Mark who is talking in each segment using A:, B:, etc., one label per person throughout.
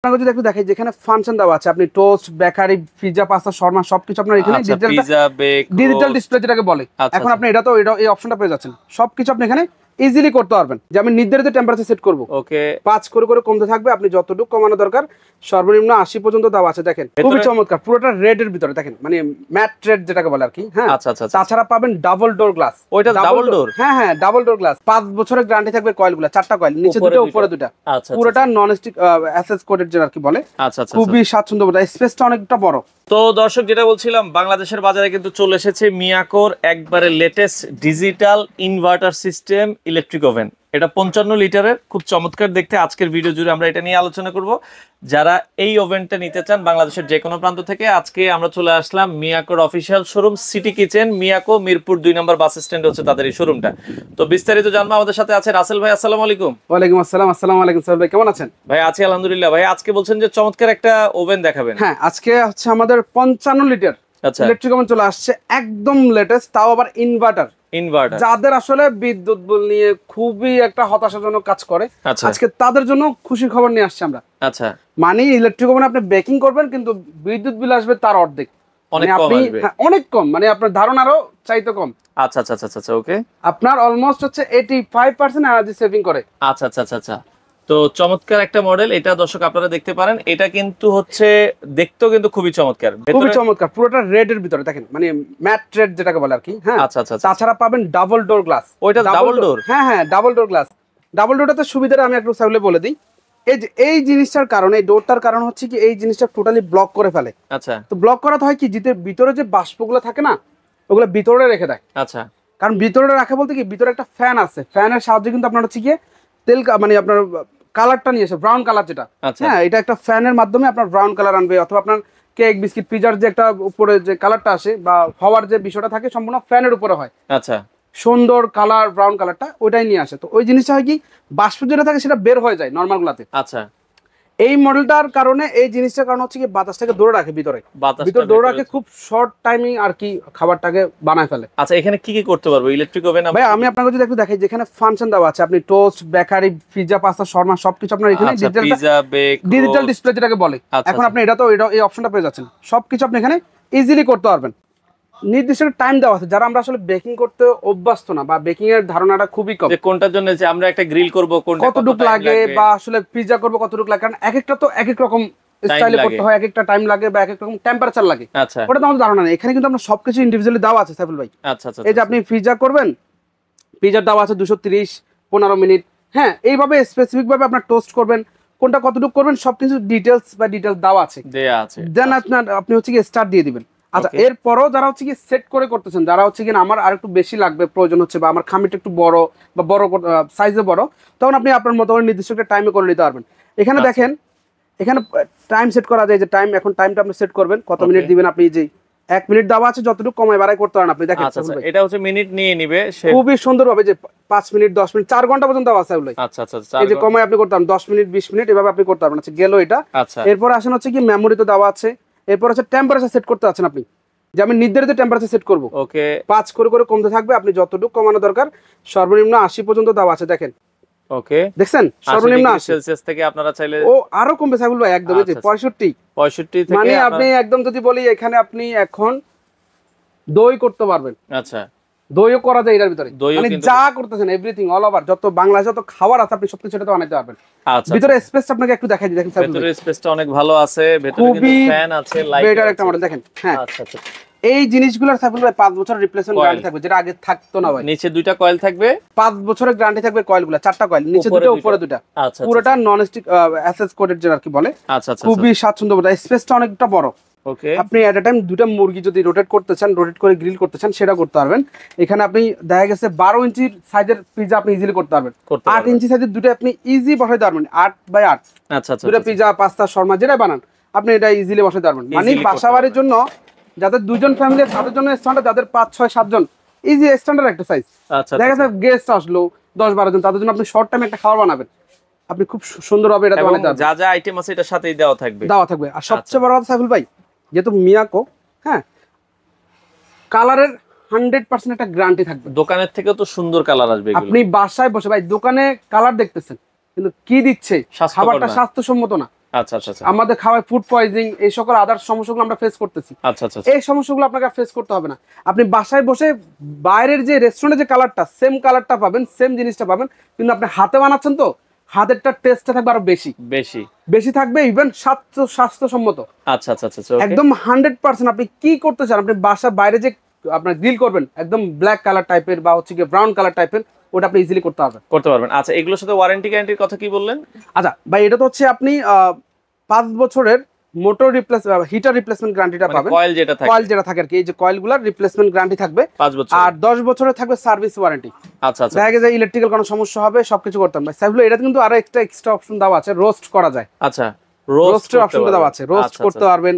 A: আপনাকে যদি একটু দেখাই যেখানে ফাংশন দেওয়া আছে, আপনি toast, bakery, pizza, pasta, Sharma সবকিছু আপনার এখানে ডিজিটাল ডিসপ্লে যেটাকে বলে। এখন আপনি এটা এই অপশনটা পেয়ে যাচ্ছেন, সবকিছু আপনি এখানে ইজিলি করতে পারবেন। যে আমি নির্ধারিত টেম্পারেচার সেট করব, ওকে 5 করে করে কমতে থাকবে, আপনি যতটুকু কমানো দরকার সর্বনিম্ন 80 পর্যন্ত দেওয়া আছে। দেখেন খুবই চমৎকার, পুরোটা রেড এর ভিতরে দেখেন, মানে ম্যাট রেড যেটাকে বলে আর কি। হ্যাঁ, তাছাড়া পাবেন ডাবল ডোর গ্লাস। ওইটা ডাবল ডোর? হ্যাঁ হ্যাঁ, ডাবল ডোর গ্লাস। 5 বছরের গ্যারান্টি থাকবে কয়েলগুলো, 4টা কয়েল, নিচে দুটো উপরে দুটো, পুরোটা নন স্টিক অ্যাসেস কোটেড যেটা আর কি বলে। খুবই স্বাচ্ছন্দ্য, স্পেসটা অনেকটা বড়।
B: তো দর্শক, যেটা বলছিলাম, বাংলাদেশের বাজারে কিন্তু চলে এসেছে মিয়াকোর একবারে latest digital inverter system electric oven. এটা 55 লিটারের, খুব চমৎকার দেখতে। আজকের ভিডিও জুড়ে আমরা এটা নিয়ে আলোচনা করব। যারা এই ওভেনটা নিতে চান বাংলাদেশের যে কোনো প্রান্ত থেকে, আজকে আমরা চলে আসলাম মিয়াকোর official showroom city kitchen, Miyako, Mirpur 2 number bus স্ট্যান্ডে হচ্ছে তাদের এই শোরুমটা। তো বিস্তারিত জানবো, আমাদের সাথে আছে রাসেল ভাই। আসসালামু আলাইকুম।
A: ওয়ালাইকুম আসসালাম। আসসালামু আলাইকুম স্যার, ভাই কেমন আছেন?
B: ভাই আছি আলহামদুলিল্লাহ। ভাই আজকে বলছেন যে চমৎকার একটা ওভেন দেখাবেন।
A: হ্যাঁ, আজকে হচ্ছে আমাদের 55 লিটার ইলেকট্রিক ওভেন চলে আসছে, একদম লেটেস্ট, তাও আবার ইনভার্টার। যাদের আসলে বিদ্যুৎ বিল নিয়ে খুবই একটা হতাশাজনক কাজ করে, আজকে তাদের জন্য খুশির খবর নিয়ে আসছে আমরা। আচ্ছা, মানে ইলেকট্রিক ওভেন আপনি বেকিং করবেন কিন্তু বিদ্যুৎ বিল আসবে তার অর্ধেক, অনেক কম, মানে আপনার ধারণারও চাইতে কম। আচ্ছা আচ্ছা আচ্ছা, ওকে। আপনার অলমোস্ট হচ্ছে 85% এনার্জি সেভিং করে।
B: আচ্ছা আচ্ছা আচ্ছা, তো চমৎকার একটা মডেল এটা, দর্শক আপনারা দেখতে পারেন। এটা কিন্তু হচ্ছে দেখতেও কিন্তু খুবই চমৎকার,
A: খুবই চমৎকার, পুরোটা রেড এর ভিতরে দেখেন, মানে ম্যাট রেড যেটাকে বলে আর কি। হ্যাঁ, আচ্ছা আচ্ছা। তাছাড়া পাবেন ডাবল ডোর গ্লাস।
B: ওইটা ডাবল ডোর?
A: হ্যাঁ হ্যাঁ, ডাবল ডোর গ্লাস। ডাবল ডোরটাতে সুবিধাটা আমি একটু সাইলে বলে দিই। এই জিনিসটার কারণে, এই ডোরটার কারণ হচ্ছে কি, এই জিনিসটা টোটালি ব্লক করে ফেলে। আচ্ছা, তো ব্লক করাতে হয় কি, ভিতরে যে বাষ্পগুলো থাকে না, ওগুলো ভিতরে রেখে দেয়। আচ্ছা, কারণ ভিতরে রাখা বলতে কি, ভিতরে একটা ফ্যান আছে, ফ্যানের সাহায্যে কিন্তু আপনার হচ্ছে গিয়ে তেল, মানে আপনার কালারটা নিয়ে আসে, ব্রাউন কালার যেটা। হ্যাঁ, এটা একটা ফ্যানের মাধ্যমে আপনার ব্রাউন কালার আনবে, অথবা আপনার কেক, বিস্কিট, পিজার যে একটা উপরে যে কালারটা আসে বা হওয়ার যে বিষয়টা থাকে, সম্পূর্ণ ফ্যানের উপরে হয়। আচ্ছা, সুন্দর কালার, ব্রাউন কালারটা ওইটাই নিয়ে আসে। তো ওই জিনিসটা হয় কি, বাষ্প যেটা থাকে সেটা বের হয়ে যায় নর্মাল গুলাতে। আচ্ছা, এই মডেলটার কারণে, এই জিনিসটার কারণ হচ্ছে কি, বাতাসটাকে ধরে রাখে, ভিতরে ধরে রাখে, খুব শর্ট টাইমিং আর কি খাবারটাকে বানায় ফেলে।
B: আচ্ছা, এখানে কি কি করতে পারবো ইলেকট্রিক ওভেন?
A: ভাই আমি আপনাকে যদি একটু দেখাই, যেখানে ফাংশন দেওয়া আছে, আপনি toast, bakery, pizza, pasta, Sharma সবকিছু আপনার এখানে ডিজিটাল ডিসপ্লে যেটাকে বলে। এখন আপনি এটা এই অপশনটা পেয়ে যাচ্ছেন, সবকিছু আপনি এখানে ইজিলি করতে পারবেন। নির্দিষ্ট টাইম দেওয়া আছে, যারা আমরা আসলে বেকিং করতে অভ্যস্ত না বা বেকিং এর ধারণাটা খুবই কম,
B: কোনটার জন্য যে আমরা একটা গ্রিল করব, কোনটা
A: কতটুকু লাগে, বা আসলে পিৎজা করব কতটুকু লাগে, কারণ এক একটা তো এক এক রকম স্টাইলে করতে হয়, এক একটা টাইম লাগে বা এক এক রকম টেম্পারেচার লাগে। আচ্ছা, ওটা তো আমাদের ধারণা নেই। এখানে কিন্তু আমরা সবকিছু ইন্ডিভিজুয়ালি দেওয়া আছে সাইফুল ভাই। আচ্ছা আচ্ছা, এই যে আপনি পিৎজা করবেন, পিৎজার দেওয়া আছে 230-15 মিনিট। হ্যাঁ, এইভাবে স্পেসিফিক ভাবে আপনার টোস্ট করবেন, কোনটা কতটুকু করবেন সবকিছু ডিটেইলস দেওয়া আছে, দেন আপনি হচ্ছে কি স্টার্ট দিয়ে দিবেন। আচ্ছা, এরপরও যারা হচ্ছে কি সেট করে করতেছেন, যারা হচ্ছে কি আমার আর একটু বেশি লাগবে, প্রয়োজন হচ্ছে, বা আমার খামিটা একটু বড় বা বড় সাইজে বড়, তখন আপনি আপনার মতো করে নির্দিষ্ট একটা টাইমে করে নিতে পারবেন। এখানে দেখেন, এখানে টাইম সেট করা যায়, যে টাইম, এখন টাইমটা আপনি সেট করবেন, কত মিনিট দিবেন আপনি। যে 1 মিনিট দেওয়া আছে, যতটুকু কমায় বাড়াই করতে পারেন আপনি। দেখেন
B: এটা হচ্ছে মিনিট নিয়ে নিবে
A: খুবই সুন্দরভাবে, যে 5 মিনিট, 10 মিনিট, 4 ঘন্টা পর্যন্ত আছে ওগুলো। আচ্ছা আচ্ছা, এই যে কমায় আপনি করতে পারেন 10 মিনিট, 20 মিনিট, এভাবে আপনি করতে পারবেন। আচ্ছা, গেল এটা। এরপর আসেন হচ্ছে কি, মেমোরিতে দেওয়া আছে। এরপর হচ্ছে টেম্পারেচার সেট করতে আছেন আপনি, যে আমি নির্ধারিত টেম্পারেচার সেট করব, ওকে 5 করে করে কমতে থাকবে, আপনি যতটুকু কমানো দরকার সর্বনিম্ন 80 পর্যন্ত দেওয়া আছে। দেখেন, ওকে, দেখছেন সর্বনিম্ন
B: সেলসিয়াস থেকে আপনারা চাইলে
A: ও আরো কমবে সাইফুল ভাই, একদম এই যে 65 থেকে, মানে আপনি একদম যদি বলি, এখানে আপনি এখন দই করতে পারবেন। আচ্ছা, দইও করা যায় এর ভিতরে, মানে যা করতেছেন এভরিথিং অল ওভার, যত বাংলাদেশে যত খাবার আছে আপনি সবকিছু এটাতে বানাইতে পারবেন। আচ্ছা, ভিতরে স্পেসটা আপনাকে একটু দেখাই দিই। দেখেন
B: ভিতরে স্পেসটা অনেক ভালো আছে, ভিতরে কিন্তু ফ্যান আছে, লাইট আছে,
A: বেটার একটা মডেল দেখেন। হ্যাঁ, আচ্ছা আচ্ছা, এই জিনিসগুলোর সাইফুল ভাই 5 বছরের রিপ্লেসমেন্ট গ্যারান্টি থাকবে, যেটা আগে থাকতো না ভাই।
B: নিচে 2টা কয়েল থাকবে,
A: 5 বছরের গ্যারান্টি থাকবে কয়েলগুলো, 4টা কয়েল, নিচে 2টা উপরে 2টা। আচ্ছা, পুরোটা নন স্টিক অ্যাসেস কোটেড যেটা আর কি বলে। আচ্ছা আচ্ছা, খুবই স্বাচ্ছন্দ্য, স্পেসটা অনেকটা বড়। ওকে, আপনি এট আ টাইম 2টা মুরগি যদি রোটেট করতে চান, রোটেট করে গ্রিল করতে চান, সেটা করতে পারবেন। এখানে আপনি দেখা গেছে 12 ইঞ্চির সাইজের পিৎজা আপনি ইজিলি করতে পারবেন, 8 ইঞ্চি সাইজের 2টা আপনি ইজি বসাইতে পারবেন, 8x8। আচ্ছা আচ্ছা, 2টা পিৎজা, পাস্তা, শর্মা যেটা বানান আপনি এটা ইজিলি বসাইতে পারবেন। মানে বাসাবাড়ির জন্য, যাদের 2জন ফ্যামিলি তাদের জন্য স্ট্যান্ডার্ড, যাদের 5-6-7 জন ইজি স্ট্যান্ডার্ড একটা সাইজ। আচ্ছা, দেখা যাচ্ছে গেস্ট আসলো 10-12 জন, তাদের জন্য আপনি শর্ট টাইমে একটা খাবার বানাবেন, আপনি খুব সুন্দরভাবে এটা বানাতে পারবেন।
B: যা যা আইটেম আছে এটার সাথেই দেওয়া থাকবে।
A: আর সবচেয়ে বড় কথা সাইফুল ভাই, যেহেতু মিয়াকো, হ্যাঁ, কালারের 100% একটা গ্যারান্টি থাকবে।
B: দোকানের থেকেও তো সুন্দর কালার আসবে।
A: আপনি বাসায় বসে ভাই, দোকানে কালার দেখতেছেন কিন্তু কি দিচ্ছে, খাবারটা স্বাস্থ্যসম্মত না।
B: আচ্ছা আচ্ছা আচ্ছা
A: আমাদের খাওয়ায় ফুড পয়জনিং, এই সকল আদার সমস্যাগুলো আমরা ফেস করতেছি।
B: আচ্ছা আচ্ছা
A: এই সমস্যাগুলো আপনাকে ফেস করতে হবে না। আপনি বাসায় বসে বাইরের যে রেস্টুরেন্টে যে কালারটা, সেম কালারটা পাবেন, সেম জিনিসটা পাবেন, কিন্তু আপনি হাতে বানাচ্ছেন তো হাতেরটা টেস্টটা থাকবে আরো বেশি
B: বেশি
A: বেশি থাকবে, ইভেন স্বাস্থ্যসম্মত।
B: আচ্ছা আচ্ছা আচ্ছা
A: একদম 100%। আপনি কি করতে চান, আপনি বাসা বাইরে যে আপনার গ্রিল করবেন একদম ব্ল্যাক কালার টাইপের বা হচ্ছে কি ব্রাউন কালার টাইপের, ওটা আপনি ইজিলি করতে পারবেন।
B: আচ্ছা, এগুলোর সাথে ওয়ারেন্টি গ্যারান্টির কথা কি বললেন?
A: আচ্ছা ভাই, এটা তো হচ্ছে আপনি 5 বছরের মোটর হিটার রিপ্লেসমেন্ট গ্যারান্টিটা পাবেন।
B: কয়েল যেটা থাকে
A: আর কি, এই যে কয়েলগুলোর রিপ্লেসমেন্ট গ্যারান্টি থাকবে
B: 5 বছর,
A: আর 10 বছরের থাকবে সার্ভিস ওয়ারেন্টি।
B: আচ্ছা আচ্ছা,
A: দেখা গেছে ইলেকট্রিক্যাল কোনো সমস্যা হবে, সবকিছু করতাম ভাই সাইফুল। এটা কিন্তু আরো এক্সট্রা অপশন দেওয়া আছে, রোস্ট করা যায়।
B: আচ্ছা,
A: রোস্টের অপশনটা দেওয়া আছে, রোস্ট করতে পারবেন,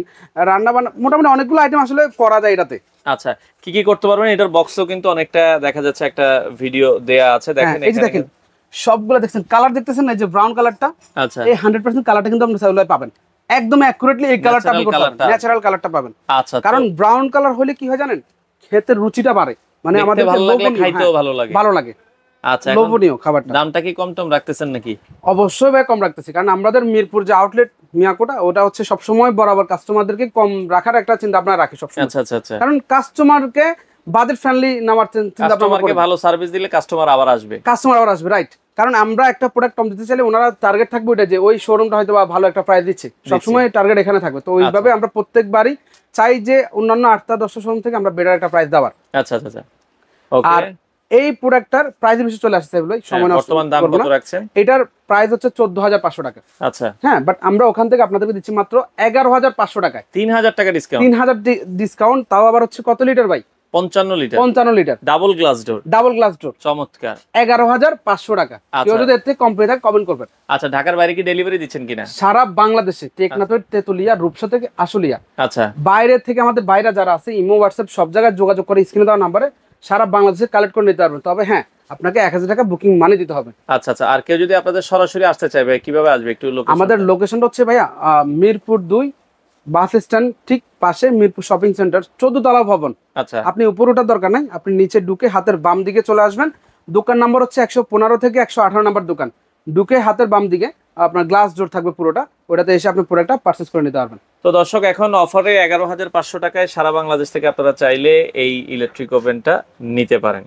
A: রান্না বান্না মোটামুটি অনেকগুলো আইটেম আসলে করা যায় এটাতে।
B: আচ্ছা, কি কি করতে পারবেন? এটার বক্সও কিন্তু অনেকটা দেখা যাচ্ছে, একটা ভিডিও দেয়া আছে, দেখেন
A: এই যে দেখেন সবগুলো দেখছেন, কালার দেখতেছেন না, এই যে ব্রাউন কালারটা,
B: আচ্ছা
A: এই 100% কালারটা কিন্তু আপনি সাইফুল পাবেন একদম অ্যাকুরেটলি। এই কালারটা আপনি করতে পারবেন, ন্যাচারাল কালারটা পাবেন।
B: আচ্ছা,
A: কারণ ব্রাউন কালার হলে কি হয় জানেন, খেতের রুচিটা বাড়ে, মানে আমাদের
B: ভালো লাগে, খাইতেও ভালো লাগে। আচ্ছা,
A: লোভনীয় খাবারটা।
B: দামটা কি কম টম রাখতেছেন নাকি?
A: অবশ্যই ভাই কম রাখতেছি, কারণ আমাদের মিরপুর যে আউটলেট মিয়াকোটা, ওটা হচ্ছে সবসময় বরাবর কাস্টমারদেরকে কম রাখার একটা চিন্তা ভাবনা রাখি সবসময়।
B: আচ্ছা আচ্ছা আচ্ছা,
A: কারণ কাস্টমারকে বাজেট ফ্রেন্ডলি নেওয়ার চিন্তা ভাবনা,
B: কাস্টমারকে ভালো সার্ভিস দিলে কাস্টমার আবার আসবে,
A: রাইট। কারণ আমরা একটা প্রোডাক্ট কম দিতে চাইলে ওনারা টার্গেট থাকবে ওইটা, যে ওই শোরুমটা হয়তো বা ভালো একটা প্রাইস দিচ্ছে, সবসময় টার্গেট এখানে থাকবে। তো ওইভাবে আমরা প্রত্যেকবারই চাই যে অন্যান্য 8-10 শোরুম থেকে আমরা বেটার একটা প্রাইস দেওয়ার।
B: আচ্ছা আচ্ছা আচ্ছা, ওকে।
A: আর এই প্রোডাক্টটার প্রাইস বেশি চলে আসছে এগুলো, সময় নষ্ট
B: বর্তমান দাম কত রাখছেন?
A: এটার প্রাইস হচ্ছে 14,500 টাকা।
B: আচ্ছা,
A: হ্যাঁ, বাট আমরা ওখান থেকে আপনাদেরকে দিচ্ছি মাত্র 11,500 টাকায়।
B: 3,000 টাকা ডিসকাউন্ট,
A: 3,000 ডিসকাউন্ট, তাও আবার হচ্ছে কত লিটার ভাই?
B: 55 litre,
A: 55 litre,
B: double glass door, চমৎকার।
A: 11,500 টাকা। কেউ যদি এর থেকে কম পেয়ে থাকে কমেন্ট করবেন।
B: আচ্ছা, ঢাকার বাইরে কি ডেলিভারি দিচ্ছেন কিনা?
A: সারা বাংলাদেশে, টেকনাফের তেতুলিয়া, রূপসা থেকে আশুলিয়া,
B: আচ্ছা,
A: বাইরে থেকে আমাদের বাইরে যারা আছে, ইমো হোয়াটসঅ্যাপ সব জায়গায় যোগাযোগ করে স্ক্রিনে দেওয়া নাম্বারে সারা বাংলাদেশে কালেক্ট করে নিতে পারবেন। তবে হ্যাঁ, আপনাকে 1,000 টাকা বুকিং মানি দিতে হবে।
B: আচ্ছা আচ্ছা, আর কেউ যদি আপনাদের সরাসরি আসতে চায় ভাই, কিভাবে আসবে একটু?
A: আমাদের লোকেশনটা হচ্ছে ভাইয়া মিরপুর 2 বাস স্ট্যান্ড ঠিক পাশে, মিরপুর শপিং সেন্টার 14 তলা ভবন।
B: আচ্ছা,
A: আপনি উপরে ওঠার দরকার নাই, আপনি নিচে ঢুকে হাতের বাম দিকে চলে আসবেন। দোকান নাম্বার হচ্ছে 115 থেকে 118 নাম্বার দোকান। ঢুকে হাতের বাম দিকে আপনার গ্লাস ডোর থাকবে পুরোটা, ওটাতে এসে আপনি পুরোটা পারচেজ করে নিতে পারবেন।
B: তো দর্শক, এখন অফারে 11,500 টাকায় সারা বাংলাদেশ থেকে আপনারা চাইলে এই ইলেকট্রিক ওভেনটা নিতে পারেন।